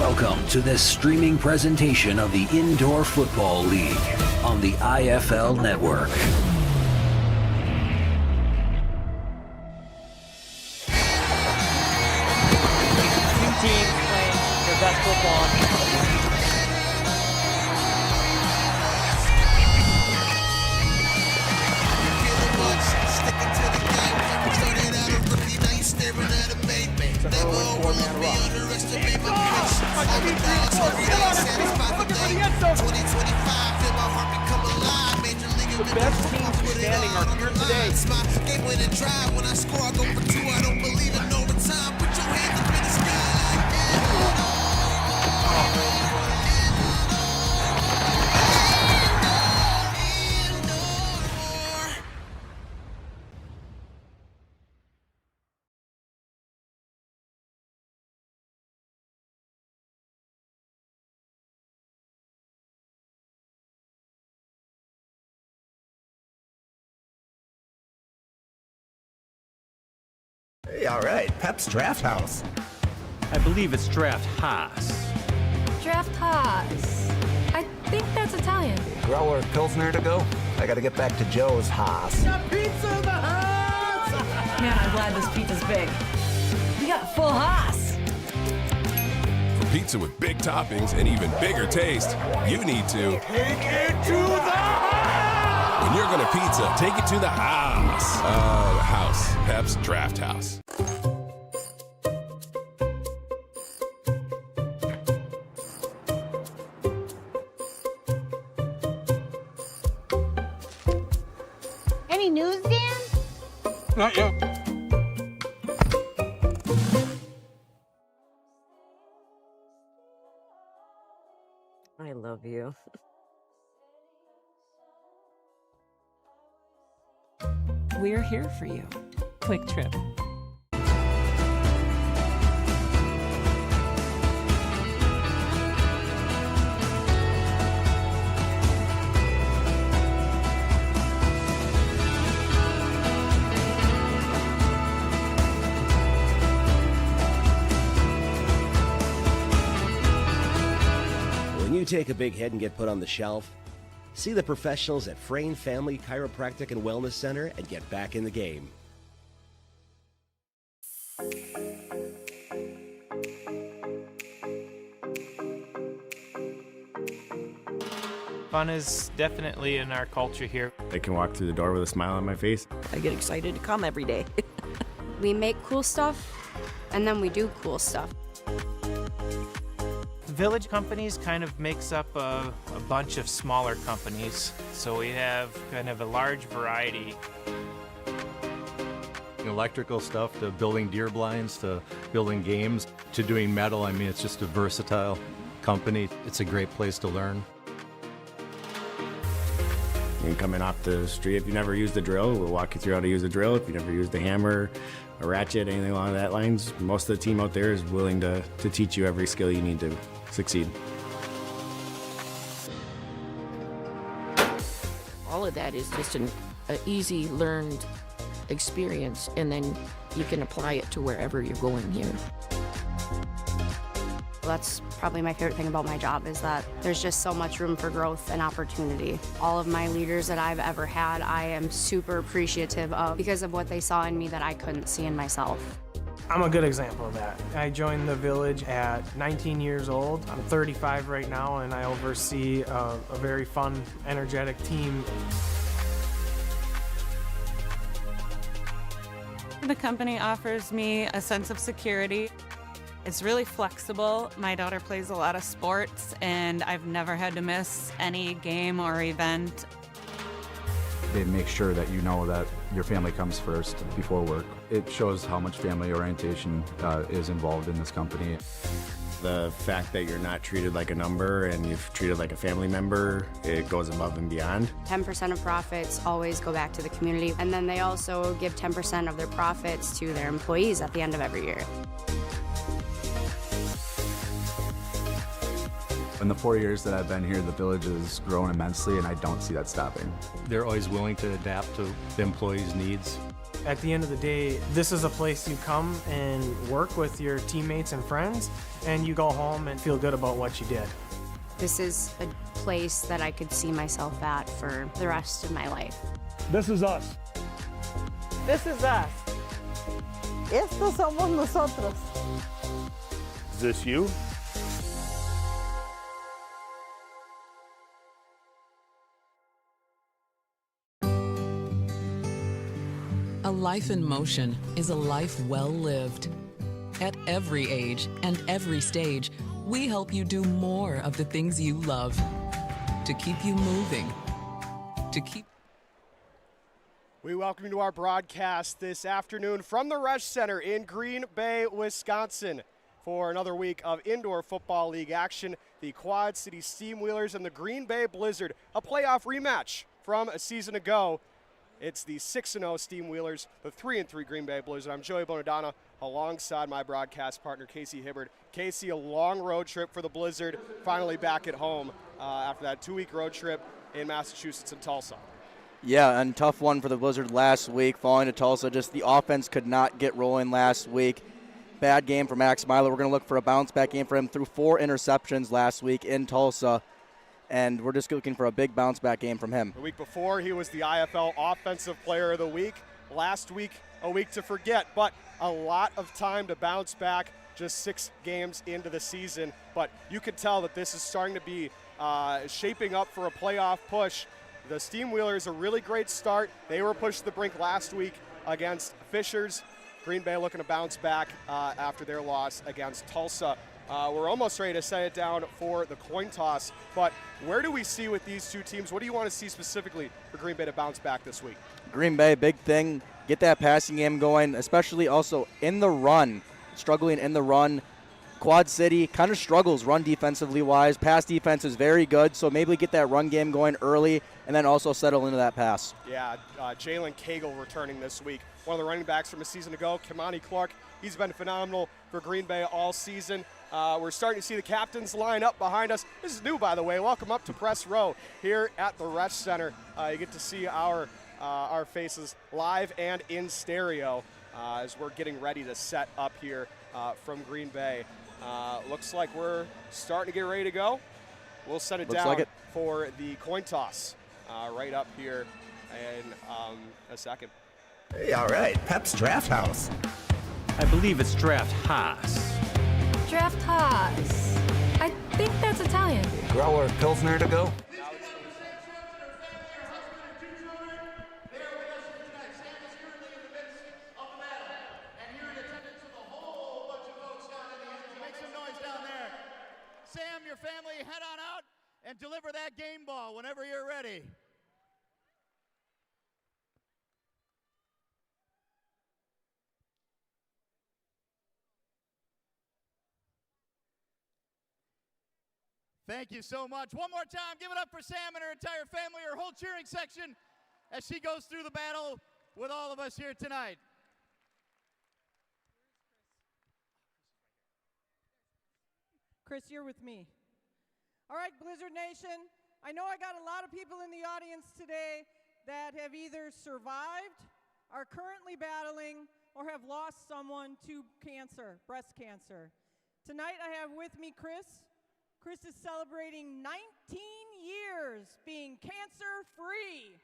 Welcome to this streaming presentation of the Indoor Football League on the IFL Network. Two teams playing their best football. The best teams standing are here today. Game winning drive. When I score, I go for two. I don't believe in overtime. Put your hands up in the sky. Hey, all right. Pep's Draft House. I believe it's Draft Haas. Draft Haas. I think that's Italian. Growler Pilsner to go. I gotta get back to Joe's Haas. Got pizza in the house! Man, I'm glad this pizza's big. We got full Haas. For pizza with big toppings and even bigger taste, you need to Take it to the house! When you're gonna pizza, take it to the house. House. Pep's Draft House. Any news, Dan? Not yet. I love you. We're here for you. Quick Trip. When you take a big hit and get put on the shelf, see the professionals at Frayne Family Chiropractic and Wellness Center and get back in the game. Fun is definitely in our culture here. I can walk through the door with a smile on my face. I get excited to come every day. We make cool stuff, and then we do cool stuff. Village companies kind of makes up a bunch of smaller companies, so we have kind of a large variety. Electrical stuff to building deer blinds to building games to doing metal. I mean, it's just a versatile company. It's a great place to learn. You can come in off the street. If you never used the drill, we'll walk you through how to use a drill. If you never used a hammer, a ratchet, anything along that lines, most of the team out there is willing to teach you every skill you need to succeed. All of that is just an easy learned experience, and then you can apply it to wherever you're going here. That's probably my favorite thing about my job is that there's just so much room for growth and opportunity. All of my leaders that I've ever had, I am super appreciative of because of what they saw in me that I couldn't see in myself. I'm a good example of that. I joined the village at 19 years old. I'm 35 right now, and I oversee a very fun, energetic team. The company offers me a sense of security. It's really flexible. My daughter plays a lot of sports, and I've never had to miss any game or event. They make sure that you know that your family comes first before work. It shows how much family orientation is involved in this company. The fact that you're not treated like a number and you're treated like a family member, it goes above and beyond. 10% of profits always go back to the community, and then they also give 10% of their profits to their employees at the end of every year. In the 4 years that I've been here, the village has grown immensely, and I don't see that stopping. They're always willing to adapt to the employees' needs. At the end of the day, this is a place you come and work with your teammates and friends, and you go home and feel good about what you did. This is a place that I could see myself at for the rest of my life. This is us. This is us. Estos somos nosotros. Is this you? A life in motion is a life well lived. At every age and every stage, we help you do more of the things you love. To keep you moving. To keep... We welcome you to our broadcast this afternoon from the Resch Center in Green Bay, Wisconsin, for another week of Indoor Football League action. The Quad City Steamwheelers and the Green Bay Blizzard, a playoff rematch from a season ago. It's the 6-0 Steamwheelers, the 3-3 Green Bay Blizzard. I'm Joey Bonadonna alongside my broadcast partner, Casey Hibbard. Casey, a long road trip for the Blizzard, finally back at home after that 2-week road trip in Massachusetts and Tulsa. Yeah, and tough one for the Blizzard last week, falling to Tulsa. Just the offense could not get rolling last week. Bad game for Max Miler. We're going to look for a bounce-back game for him. Threw 4 interceptions last week in Tulsa, and we're just looking for a big bounce-back game from him. The week before, he was the IFL Offensive Player of the Week. Last week, a week to forget, but a lot of time to bounce back, just 6 games into the season. But you can tell that this is starting to be shaping up for a playoff push. The Steamwheelers, a really great start. They were pushed to the brink last week against Fishers. Green Bay looking to bounce back after their loss against Tulsa. We're almost ready to set it down for the coin toss, but where do we see with these two teams? What do you want to see specifically for Green Bay to bounce back this week? Green Bay, big thing, get that passing game going, especially also in the run, struggling in the run. Quad City kind of struggles run defensively wise. Pass defense is very good, so maybe get that run game going early and then also settle into that pass. Yeah, Jalen Cagle returning this week. One of the running backs from a season ago, Kamani Clark. He's been phenomenal for Green Bay all season. We're starting to see the captains line up behind us. This is new, by the way. Welcome up to Press Row here at the Resch Center. You get to see our faces live and in stereo as we're getting ready to set up here from Green Bay. Looks like we're starting to get ready to go. We'll set it down for the coin toss right up here in a second. Hey, all right. Pep's Draft House. I believe it's Draft Haas. Draft Haas. I think that's Italian. Grower Pilsner to go. Sam, your family, head on out and deliver that game ball whenever you're ready. Thank you so much. One more time, give it up for Sam and her entire family, her whole cheering section, as she goes through the battle with all of us here tonight. Chris, you're with me. All right, Blizzard Nation, I know I got a lot of people in the audience today that have either survived, are currently battling, or have lost someone to cancer, breast cancer. Tonight I have with me Chris. Chris is celebrating 19 years being cancer-free.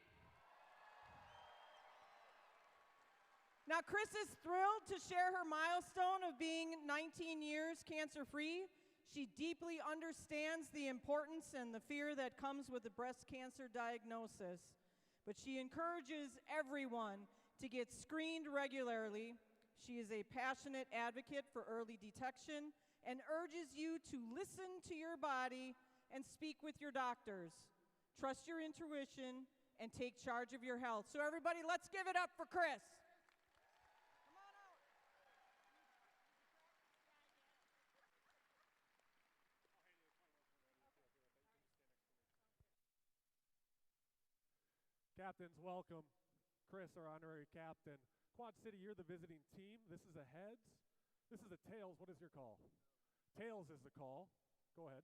Now, Chris is thrilled to share her milestone of being 19 years cancer-free. She deeply understands the importance and the fear that comes with a breast cancer diagnosis, but she encourages everyone to get screened regularly. She is a passionate advocate for early detection and urges you to listen to your body and speak with your doctors. Trust your intuition and take charge of your health. So everybody, let's give it up for Chris. Captains, welcome. Chris, our honorary captain. Quad City, you're the visiting team. This is a heads. This is a tails. What is your call? Tails is the call. Go ahead.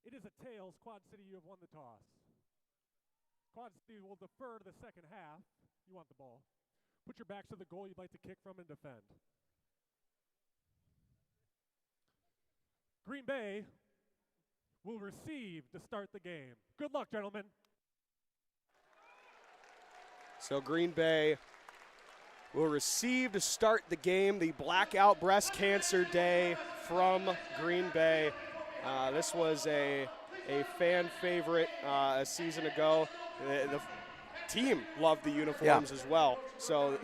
It is a tails. Quad City, you have won the toss. Quad City will defer to the second half. You want the ball. Put your backs to the goal you'd like to kick from and defend. Green Bay will receive to start the game. Good luck, gentlemen. So Green Bay will receive to start the game, the Blackout Breast Cancer Day from Green Bay. This was a fan favorite a season ago. The team loved the uniforms as well. So,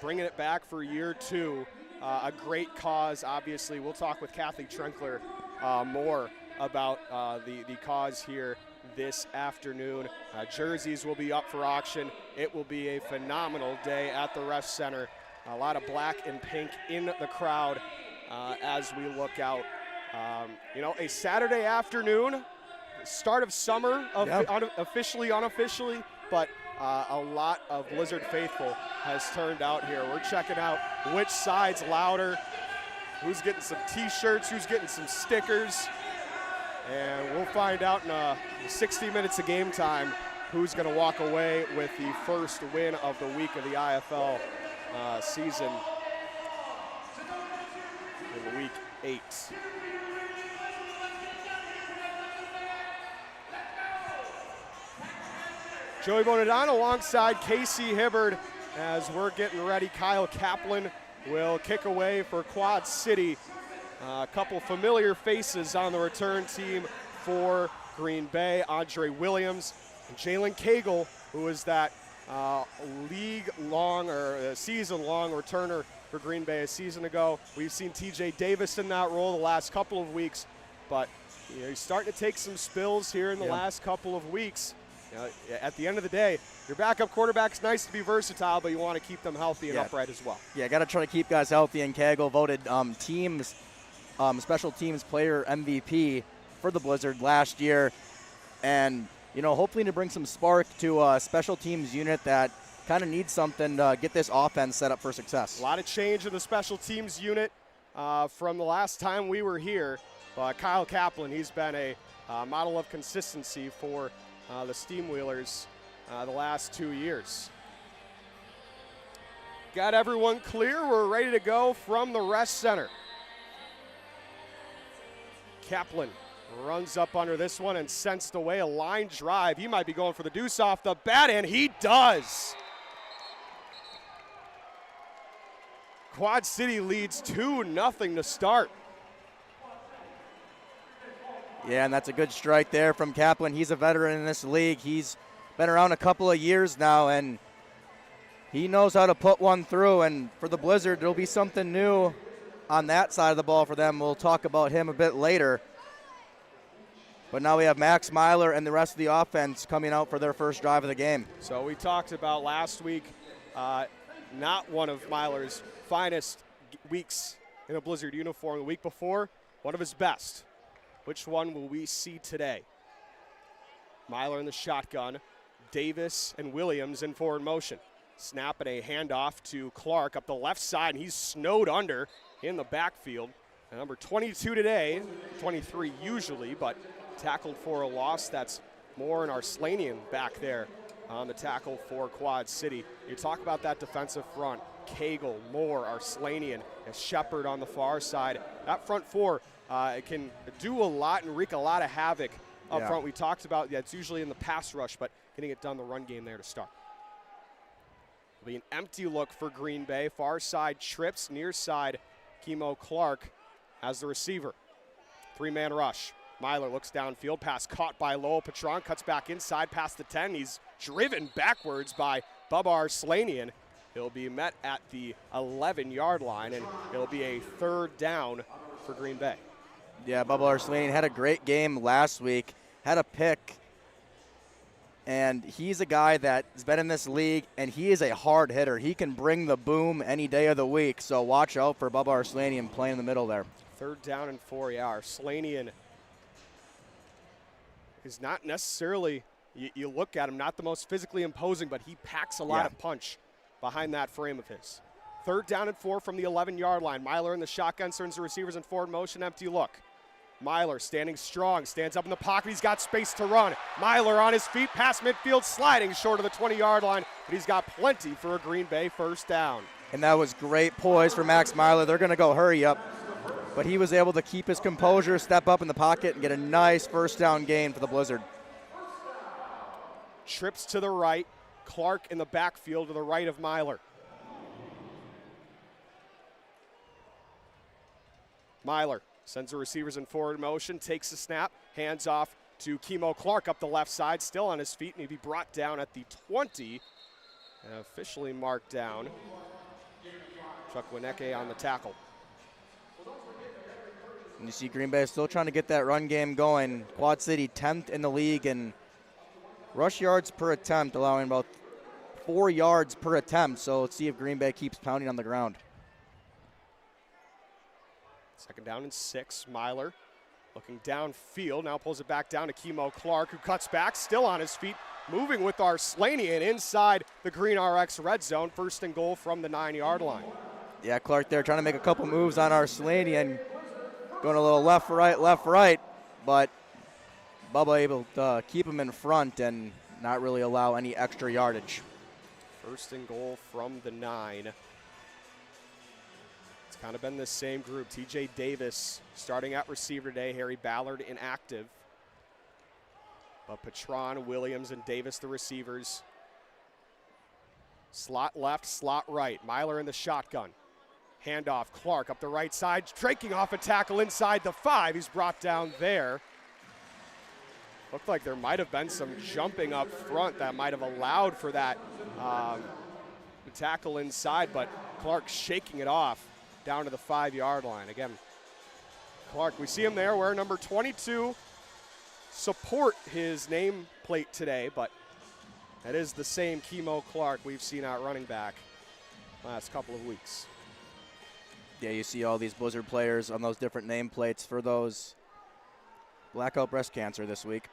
bringing it back for year two, a great cause. Obviously, we'll talk with Kathy Trenkler more about the cause here this afternoon. Jerseys will be up for auction. It will be a phenomenal day at the Ref Center. A lot of black and pink in the crowd as we look out. A Saturday afternoon, start of summer, officially, unofficially, but a lot of Blizzard faithful has turned out here. We're checking out which side's louder, who's getting some T-shirts, who's getting some stickers, and we'll find out in 60 minutes of game time who's going to walk away with the first win of the week of the IFL season in week 8. Joey Bonadonna alongside Casey Hibbard as we're getting ready. Kyle Kaplan will kick away for Quad City. A couple familiar faces on the return team for Green Bay. Andre Williams and Jalen Cagle, who is that league-long or season-long returner for Green Bay a season ago. We've seen TJ Davis in that role the last couple of weeks, but he's starting to take some spills here in the last couple of weeks. At the end of the day, your backup quarterback's nice to be versatile, but you want to keep them healthy and upright as well. Yeah, got to try to keep guys healthy, and Cagle voted special teams player MVP for the Blizzard last year. And, hopefully to bring some spark to a special teams unit that kind of needs something to get this offense set up for success. A lot of change in the special teams unit from the last time we were here. But Kyle Kaplan, he's been a model of consistency for the Steamwheelers the last 2 years. Got everyone clear. We're ready to go from the rest center. Kaplan runs up under this one and sensed away a line drive. He might be going for the deuce off the bat, and he does. Quad City leads 2-0 to start. Yeah, and that's a good strike there from Kaplan. He's a veteran in this league. He's been around a couple of years now, and he knows how to put one through. And for the Blizzard, there'll be something new on that side of the ball for them. We'll talk about him a bit later. But now we have Max Myler and the rest of the offense coming out for their first drive of the game. So we talked about last week, not one of Myler's finest weeks in a Blizzard uniform. The week before, one of his best. Which one will we see today? Myler in the shotgun. Davis and Williams in forward motion. Snap and a handoff to Clark up the left side, and he's snowed under in the backfield. Number 22 today, 23 usually, but tackled for a loss. That's Moore and Arslanian back there on the tackle for Quad City. You talk about that defensive front. Cagle, Moore, Arslanian, and Shepard on the far side. That front four can do a lot and wreak a lot of havoc up front. We talked about, it's usually in the pass rush, but getting it done the run game there to start. It'll be an empty look for Green Bay. Far side trips, near side Kimo Clark as the receiver. 3-man rush. Myler looks downfield, pass caught by Lowell. Patron cuts back inside past the 10. He's driven backwards by Bubba Arslanian. He'll be met at the 11-yard line, and it'll be a third down for Green Bay. Yeah, Bubba Arslanian had a great game last week, had a pick, and he's a guy that's been in this league, and he is a hard hitter. He can bring the boom any day of the week, so watch out for Bubba Arslanian playing in the middle there. Third down and 4. Yeah, Arslanian is not necessarily, you look at him, not the most physically imposing, but he packs a lot of punch behind that frame of his. Third down and 4 from the 11-yard line. Myler in the shotgun, turns the receivers in forward motion, empty look. Myler standing strong, stands up in the pocket. He's got space to run. Myler on his feet, past midfield, sliding short of the 20-yard line, but he's got plenty for a Green Bay first down. And that was great poise for Max Myler. They're going to go hurry up, but he was able to keep his composure, step up in the pocket, and get a nice first down gain for the Blizzard. Trips to the right. Clark in the backfield to the right of Myler. Myler sends the receivers in forward motion, takes the snap, hands off to Kimo Clark up the left side, still on his feet, and he'd be brought down at the 20, and officially marked down. Chuck Wineke on the tackle. And you see Green Bay still trying to get that run game going. Quad City 10th in the league in rush yards per attempt, allowing about 4 yards per attempt. So let's see if Green Bay keeps pounding on the ground. Second down and 6. Myler looking downfield, now pulls it back down to Kimo Clark, who cuts back, still on his feet, moving with Arslanian inside the Green RX red zone. First and goal from the 9-yard line. Yeah, Clark there trying to make a couple moves on Arslanian, going a little left, right, but Bubba able to keep him in front and not really allow any extra yardage. First and goal from the 9. It's kind of been the same group. TJ Davis starting at receiver today. Harry Ballard inactive. But Patron, Williams, and Davis the receivers. Slot left, slot right. Myler in the shotgun. Handoff, Clark up the right side, taking off a tackle inside the 5. He's brought down there. Looked like there might have been some jumping up front that might have allowed for that tackle inside, but Clark shaking it off down to the 5-yard line. Again, Clark, we see him there wearing number 22. Support his nameplate today, but that is the same Kimo Clark we've seen out running back last couple of weeks. Yeah, you see all these Blizzard players on those different nameplates for those blackout breast cancer this week.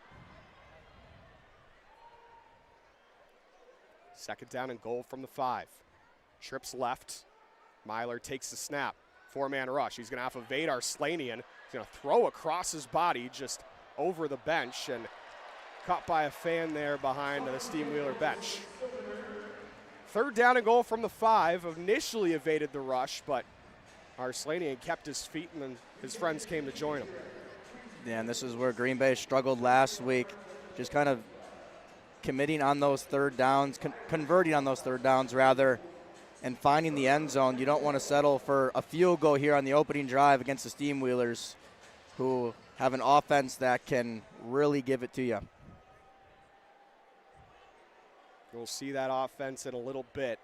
Second down and goal from the 5. Trips left. Myler takes the snap. 4-man rush. He's going to have to evade Arslanian. He's going to throw across his body just over the bench and caught by a fan there behind the Steamwheeler bench. Third down and goal from the 5. Initially evaded the rush, but Arslanian kept his feet and then his friends came to join him. Yeah, and this is where Green Bay struggled last week, just kind of committing on those third downs, converting on those third downs rather, and finding the end zone. You don't want to settle for a field goal here on the opening drive against the Steamwheelers, who have an offense that can really give it to you. You'll see that offense in a little bit.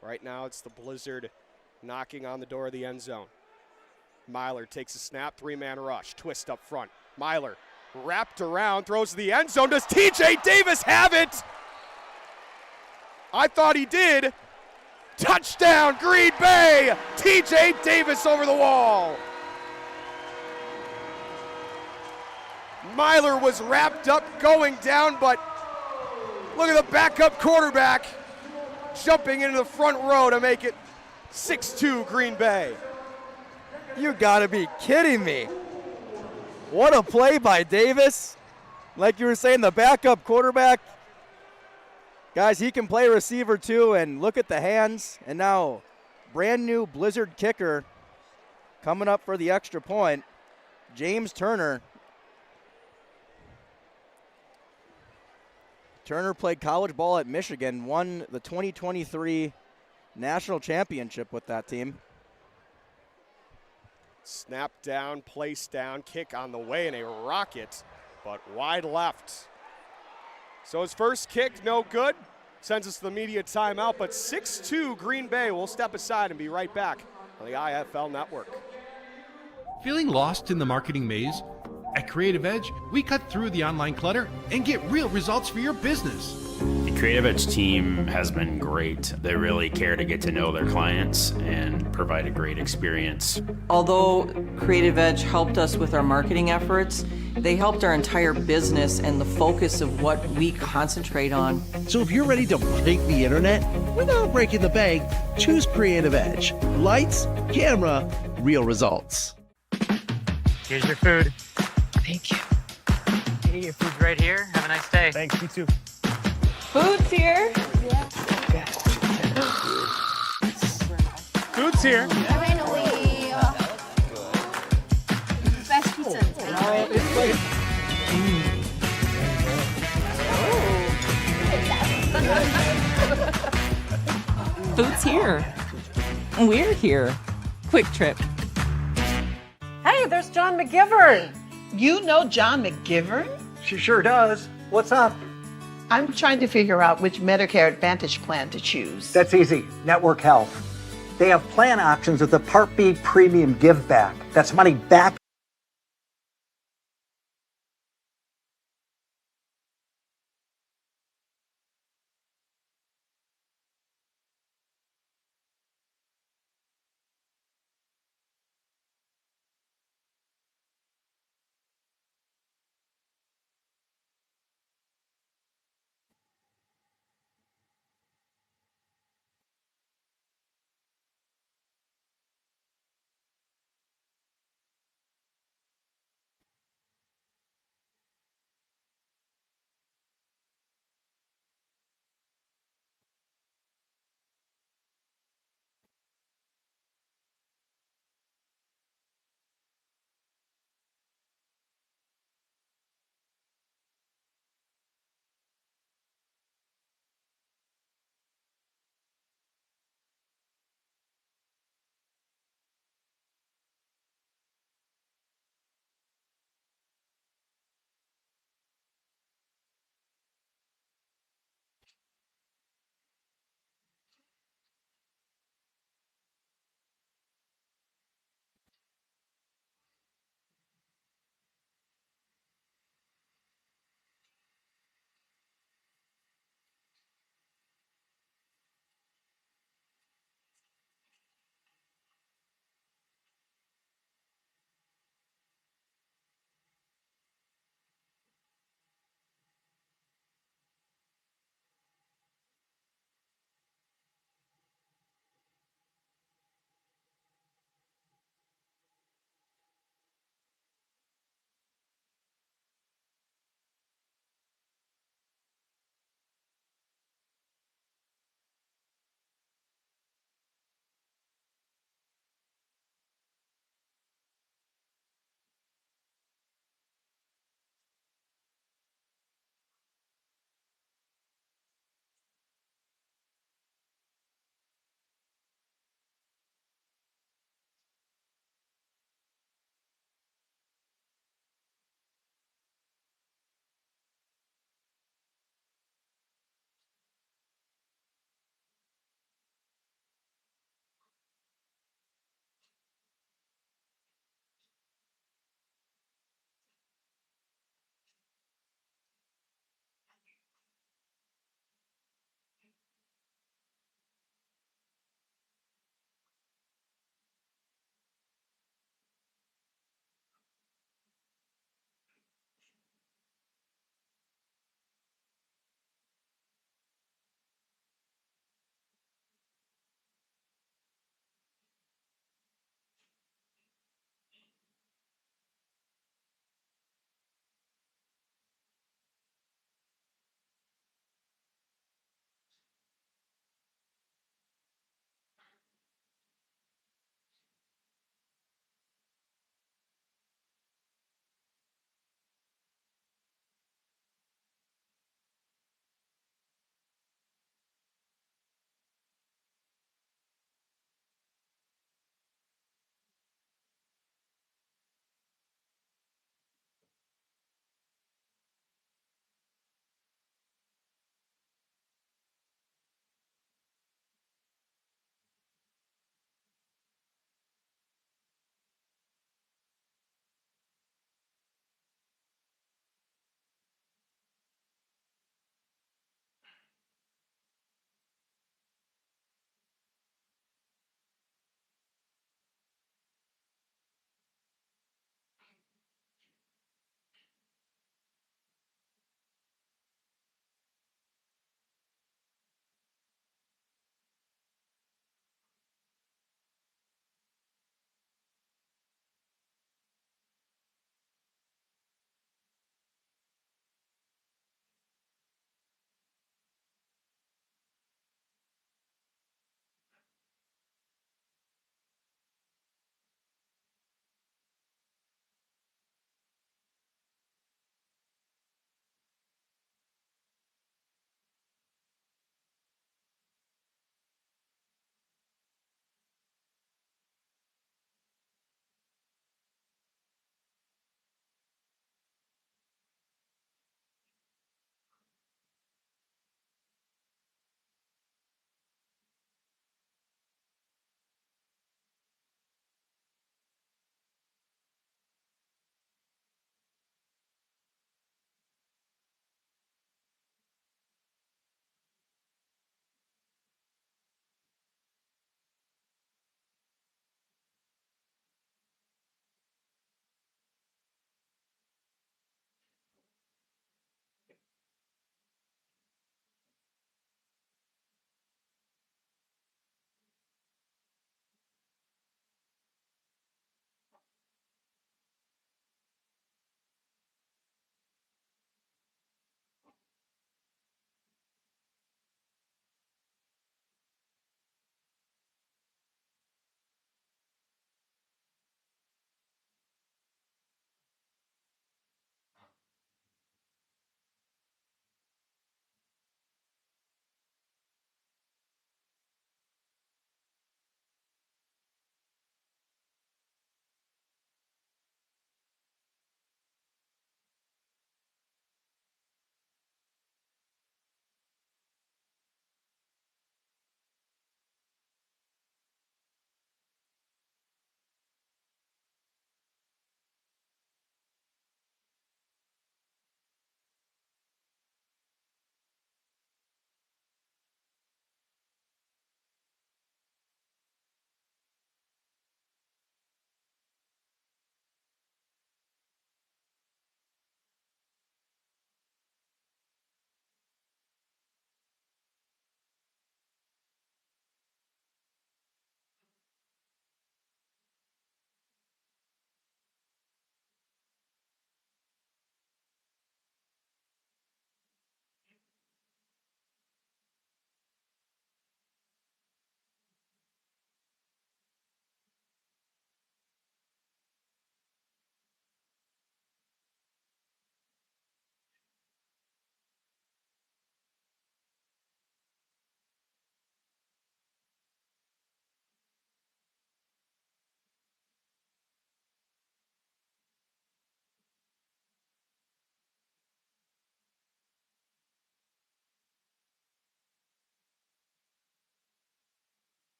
Right now it's the Blizzard knocking on the door of the end zone. Myler takes a snap, 3-man rush, twist up front. Myler wrapped around, throws to the end zone. Does TJ Davis have it? I thought he did. Touchdown, Green Bay! TJ Davis over the wall. Myler was wrapped up going down, but look at the backup quarterback jumping into the front row to make it 6-2 Green Bay. You gotta be kidding me. What a play by Davis. Like you were saying, the backup quarterback. Guys, he can play receiver too, and look at the hands. And now, brand new Blizzard kicker coming up for the extra point, James Turner. Turner played college ball at Michigan, won the 2023 national championship with that team. Snap down, place down, kick on the way, and a rocket, but wide left. So his first kick, no good. Sends us to the media timeout, but 6-2 Green Bay. Will step aside and be right back on the IFL Network. Feeling lost in the marketing maze? At Creative Edge, we cut through the online clutter and get real results for your business. The Creative Edge team has been great. They really care to get to know their clients and provide a great experience. Although Creative Edge helped us with our marketing efforts, they helped our entire business and the focus of what we concentrate on. So if you're ready to break the internet without breaking the bank, choose Creative Edge. Lights, camera, real results. Here's your food. Thank you. Hey, your food's right here. Have a nice day. Thanks, you too. Food's here. Food's here. Finally. Best pizza in town. Food's here. We're here. Quick Trip. Hey, there's John McGivern. You know John McGivern? She sure does. What's up? I'm trying to figure out which Medicare Advantage plan to choose. That's easy. Network Health. They have plan options with the Part B Premium Give Back. That's money back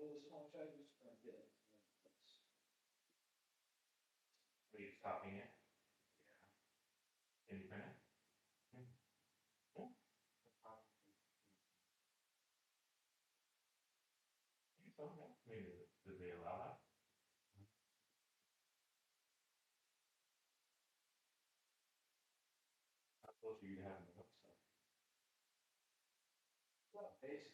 Are you copying it? Can you print it? Maybe did they allow that? How close are you to having the notes stuff? Well, basically.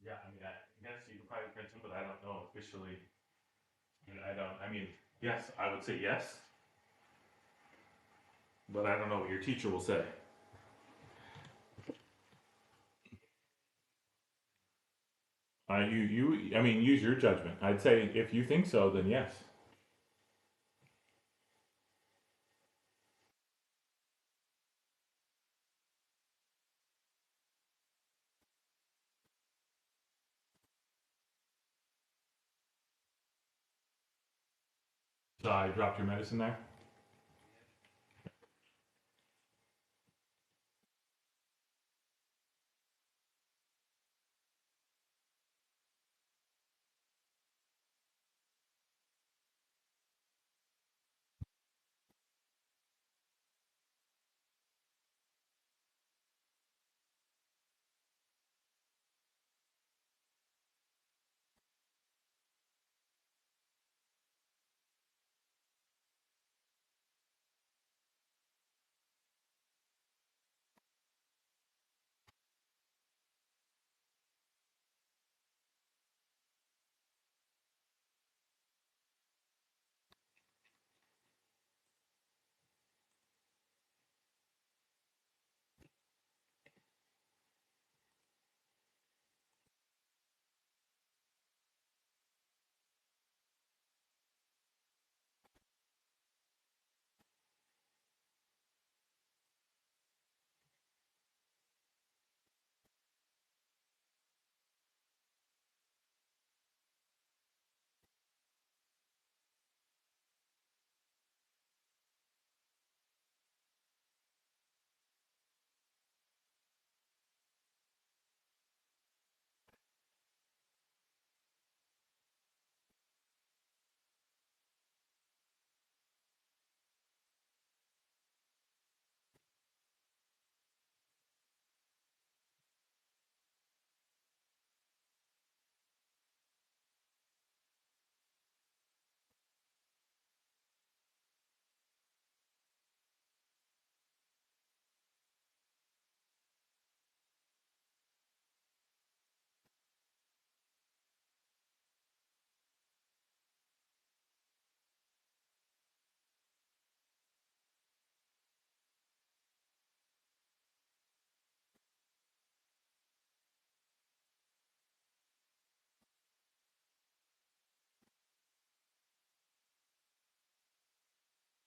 Yeah, I mean, I guess you could probably print them, but I don't know officially. I mean, yes, I would say yes. But I don't know what your teacher will say. I mean, use your judgment. I'd say if you think so, then yes. So I dropped your medicine there.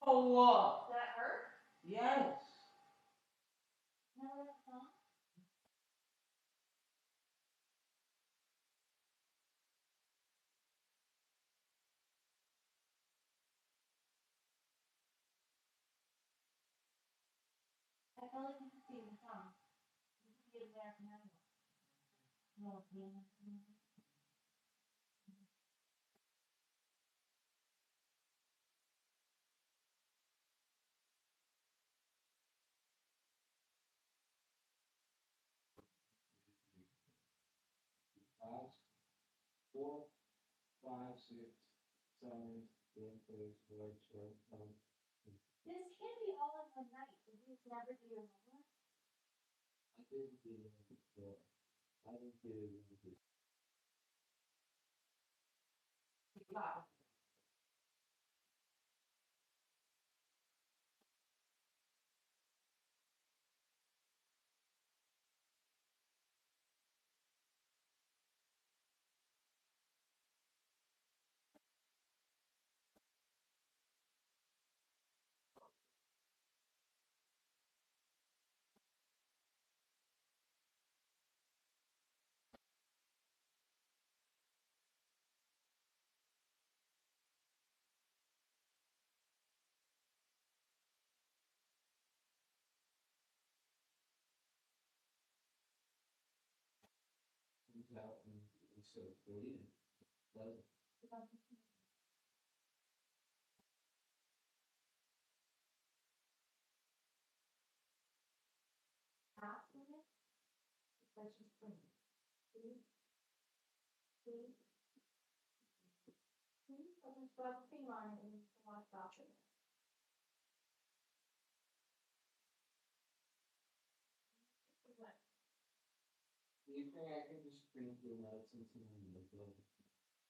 Oh, what? That hurt? Yes. I felt like you could see the sun. You could see it there from everywhere. No, this can't be all in one night. Did you never do your homework? Wow.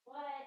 What?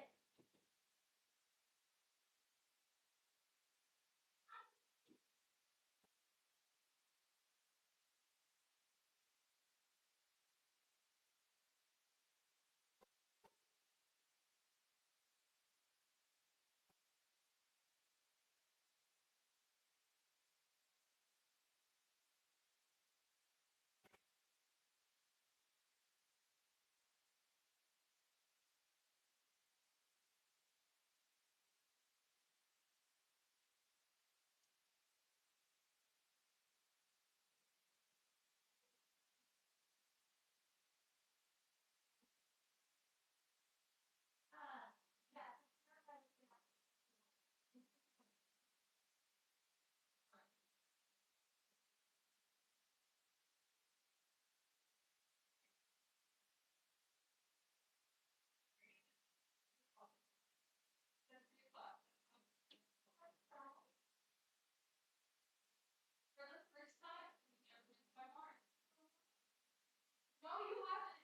No, you haven't.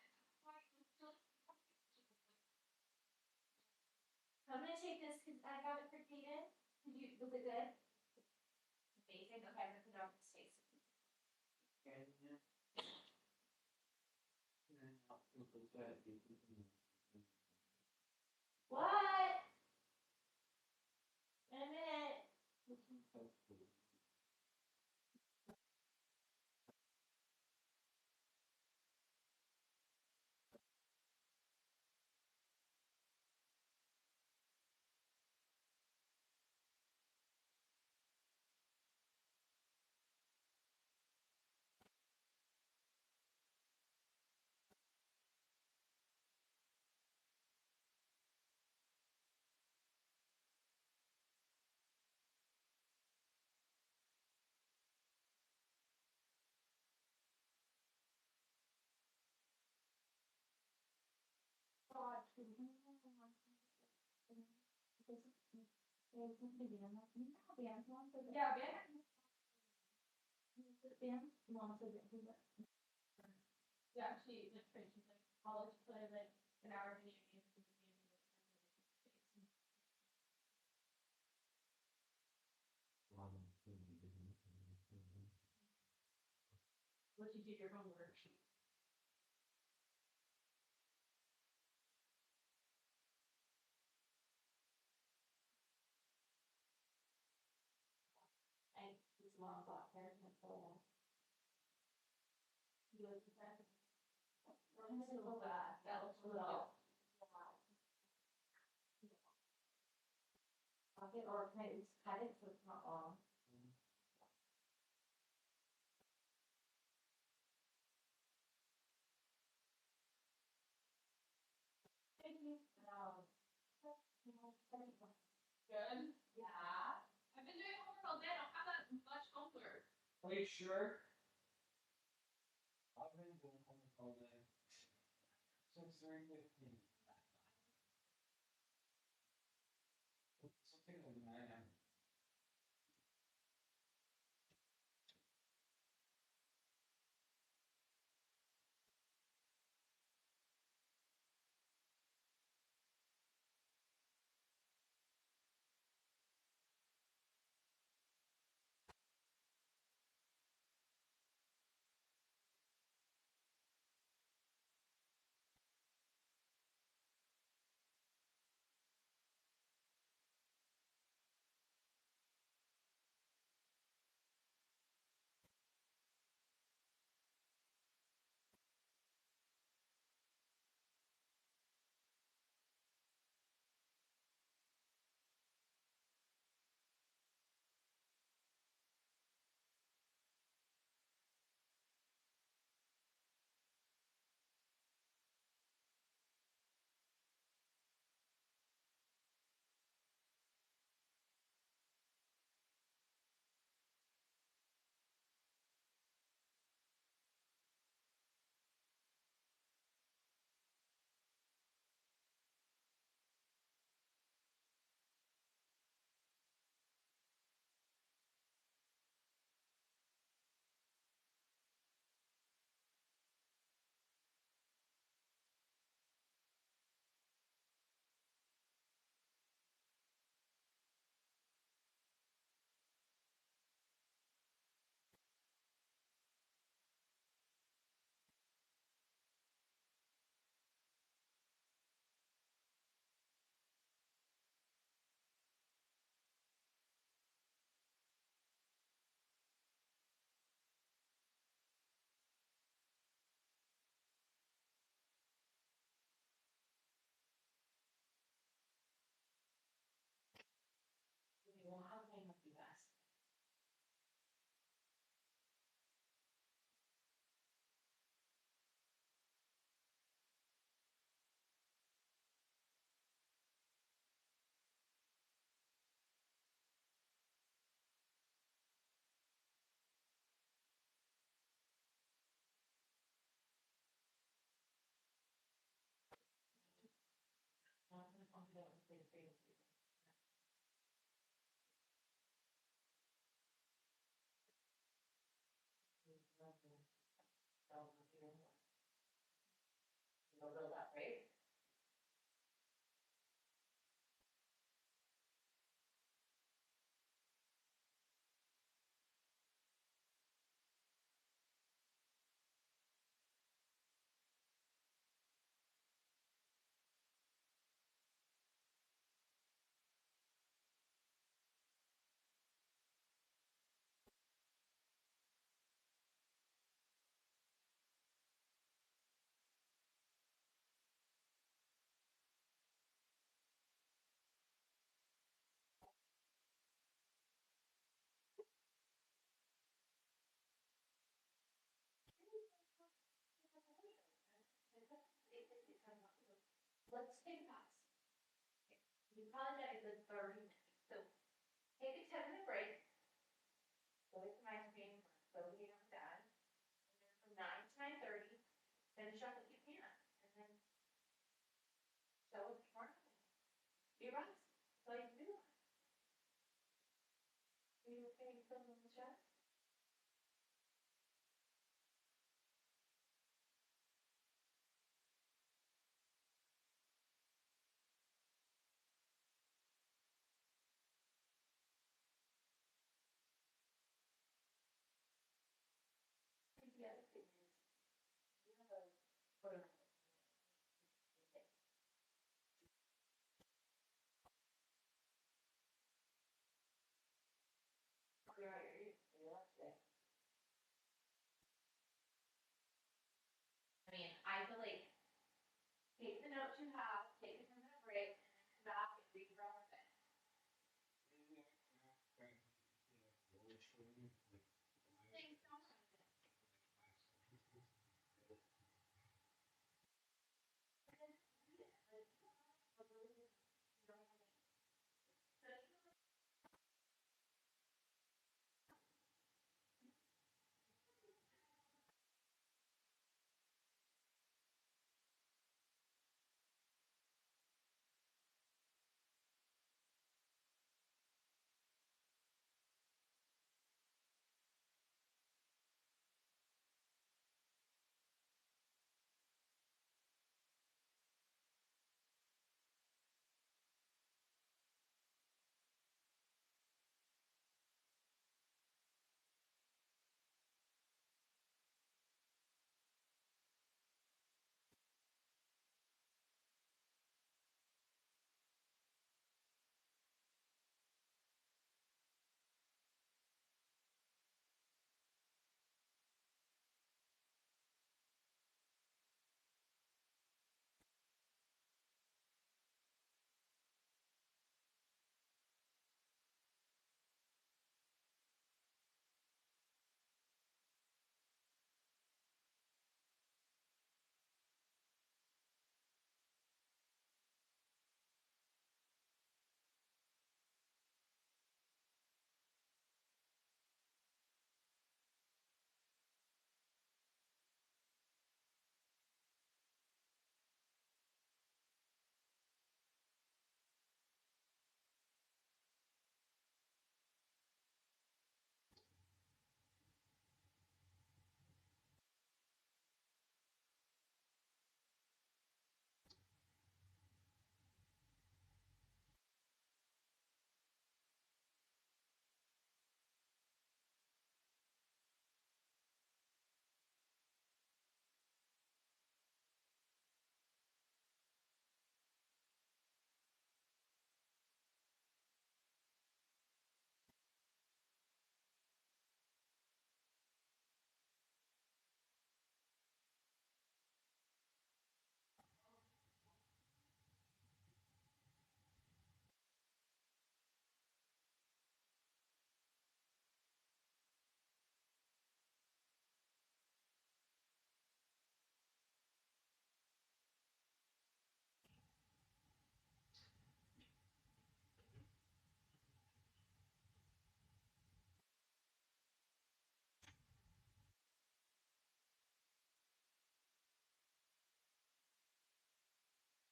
I'm gonna take this because I got it repeated. Was it good? Amazing. Okay, I'm gonna put it on his face. What? In a minute. Yeah, Ben. Ben? Mom said that. Yeah, she like she's like college put in like an hour video game. Let you do your homework. And his mom got her and so he was that. That looks little. Or cut it so it's not long. Thank you. Good. Yeah. I've been doing homework all day. I don't have that much homework. Are you sure? I've been doing homework all day. Since 3:15. Something like 9 hours. let's take a pause. Okay. You probably got a good 30 minutes. So take a 10-minute break. Go get some ice cream, go get your dad. And then from 9 to 9:30, finish up what you can. And then show us more. Be rest. That's all you can do. Are you okay with filling the chest? The other thing is, you have a photo. I mean, I feel like take the notes you have, take a 10-minute break, and then come back and read your own thing. Things don't happen.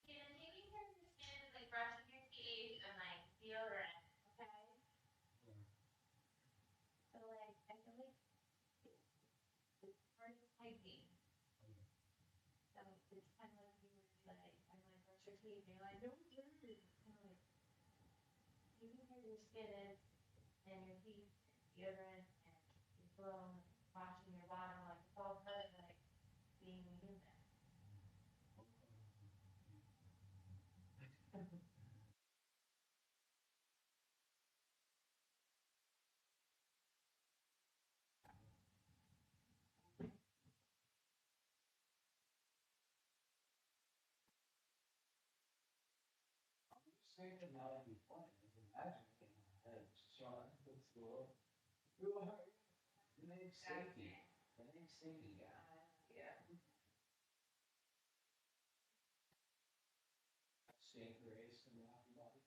Okay, then taking care of your skin is like brushing your teeth and like deodorant, okay? So like, I feel like part of hygiene. So it's kind of like you were like, I'm like, brush your teeth, and you're like, don't dirty. It's kind of like taking care of your skin and your teeth, deodorant, and your cologne, washing your bottom, like it's all part of like being human. Thinking that would be fun. Imagine in my head, Sean, that's cool. Who are you? The name's Safety. The name's Safety guy. Yeah. St. Grace and Rocky Mountain.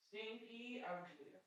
Stinky ugly.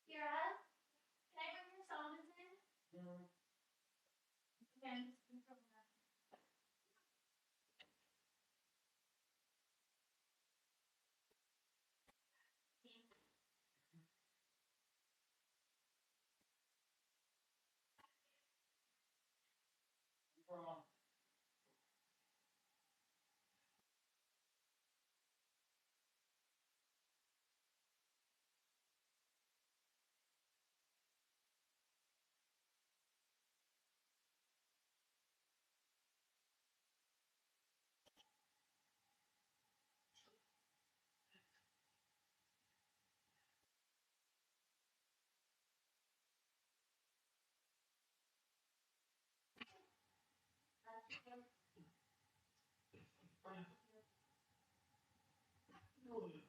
Kira, can I bring your sodas in? Okay.